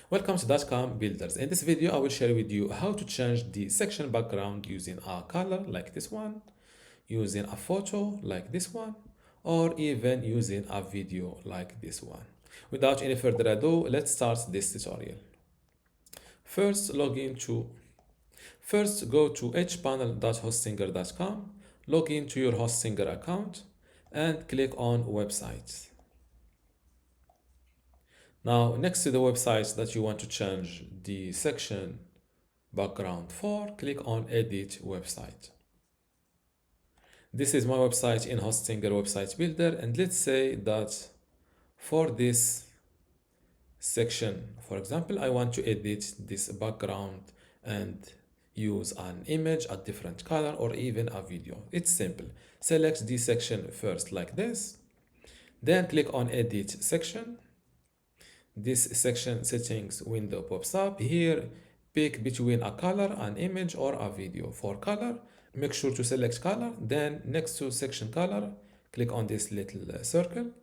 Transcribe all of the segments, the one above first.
Welcome to dotcom builders. In this video, I will share with you how to change the section background using a color like this one, using a photo like this one, or even using a video like this one. Without any further ado, let's start this tutorial. First, go to hpanel.hostinger.com, log into your Hostinger account, and click on Websites. Now, next to the websites that you want to change the section background for, click on Edit Website. This is my website in Hostinger Website Builder, and let's say that for this section, for example, I want to edit this background and use an image, a different color, or even a video. It's simple. Select the section first like this, then click on Edit Section. This section settings window pops up. Here, pick between a color, an image, or a video. For color, make sure to select color. Then next to section color, click on this little circle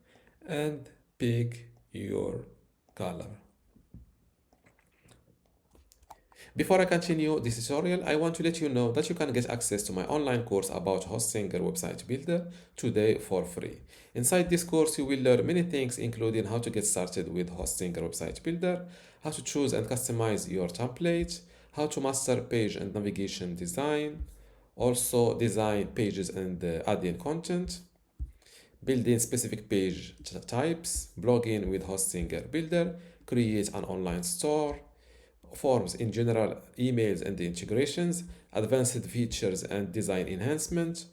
and pick your color. Before I continue this tutorial, I want to let you know that you can get access to my online course about Hostinger Website Builder today for free. Inside this course, you will learn many things, including how to get started with Hostinger Website Builder, how to choose and customize your template, how to master page and navigation design, also design pages and add in content, building specific page types, blogging with Hostinger Builder, create an online store, forms in general, emails and the integrations, advanced features and design enhancement,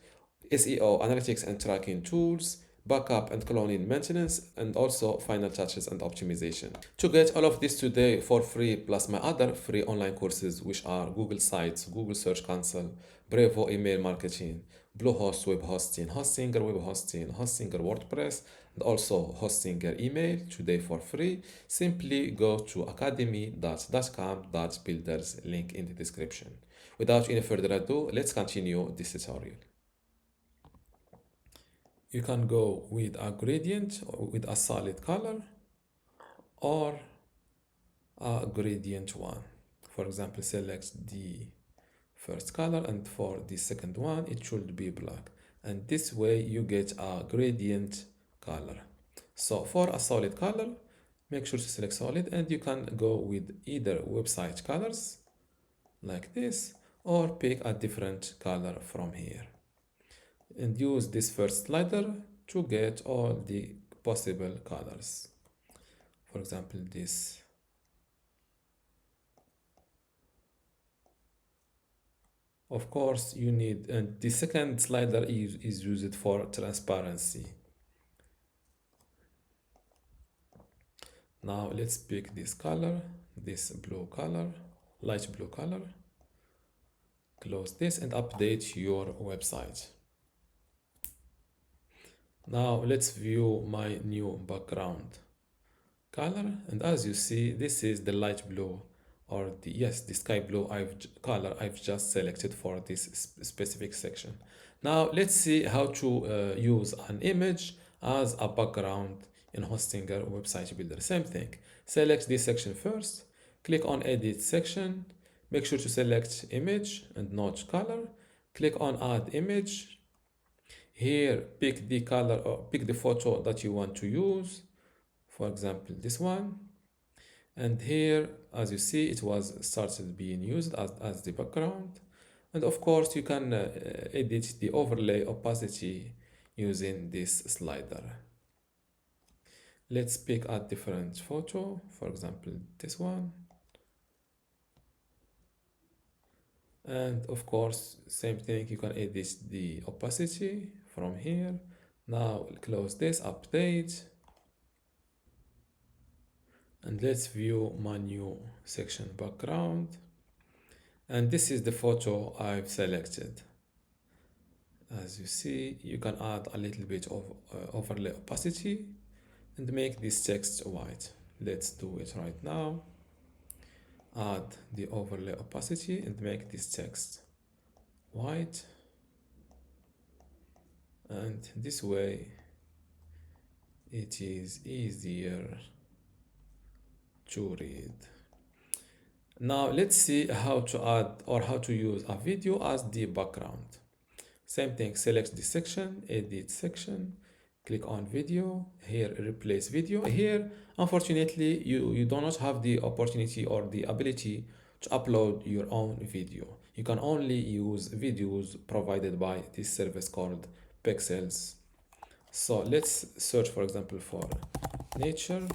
SEO, analytics and tracking tools, backup and cloning maintenance, and also final touches and optimization. To get all of this today for free, plus my other free online courses, which are Google Sites, Google Search Console, Brevo email marketing, Bluehost web hosting, Hostinger web hosting, Hostinger WordPress, and also Hostinger email today for free, simply go to academy.dotcom.builders, link in the description. Without any further ado, let's continue this tutorial. You can go with a gradient or with a solid color or a gradient one. For example, select the first color, and for the second one it should be black, and this way you get a gradient color. So for a solid color, make sure to select solid, and you can go with either website colors like this or pick a different color from here and use this first slider to get all the possible colors. For example, this. Of course, you need, and the second slider is used for transparency. Now let's pick this color, this blue color, light blue color. Close this and update your website. Now let's view my new background color, and as you see, this is the light blue, or the sky blue color I've just selected for this specific section. Now let's see how to use an image as a background in Hostinger Website Builder. Same thing, select this section first, click on Edit Section, make sure to select Image and not Color, click on Add Image. Here, pick the color or pick the photo that you want to use, for example this one, and here as you see it was started being used as the background. And of course you can edit the overlay opacity using this slider. Let's pick a different photo, for example this one, and of course same thing, you can edit the opacity from here. Now close this, update, and let's view my new section background, and this is the photo I've selected. As you see, you can add a little bit of overlay opacity and make this text white. Let's do it right now. Add the overlay opacity and make this text white, and this way it is easier to read. Now let's see how to add or how to use a video as the background. Same thing, select the section, edit section, click on video, here replace video. Here, unfortunately, you do not have the opportunity or the ability to upload your own video. You can only use videos provided by this service called Pixels. So let's search, for example, for nature.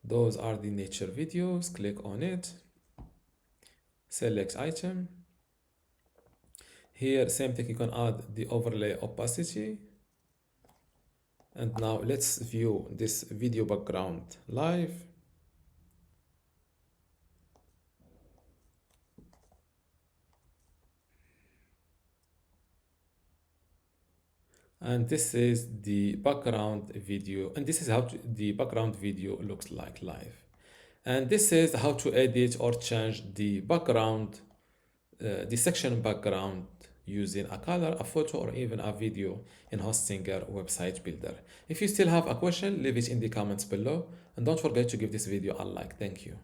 Those are the nature videos. Click on it, select item. Here, same thing, you can add the overlay opacity. And now let's view this video background live. And this is the background video, and this is how the background video looks like live. And this is how to edit or change the background, the section background using a color, a photo, or even a video in Hostinger website builder. If you still have a question, leave it in the comments below, and don't forget to give this video a like. Thank you.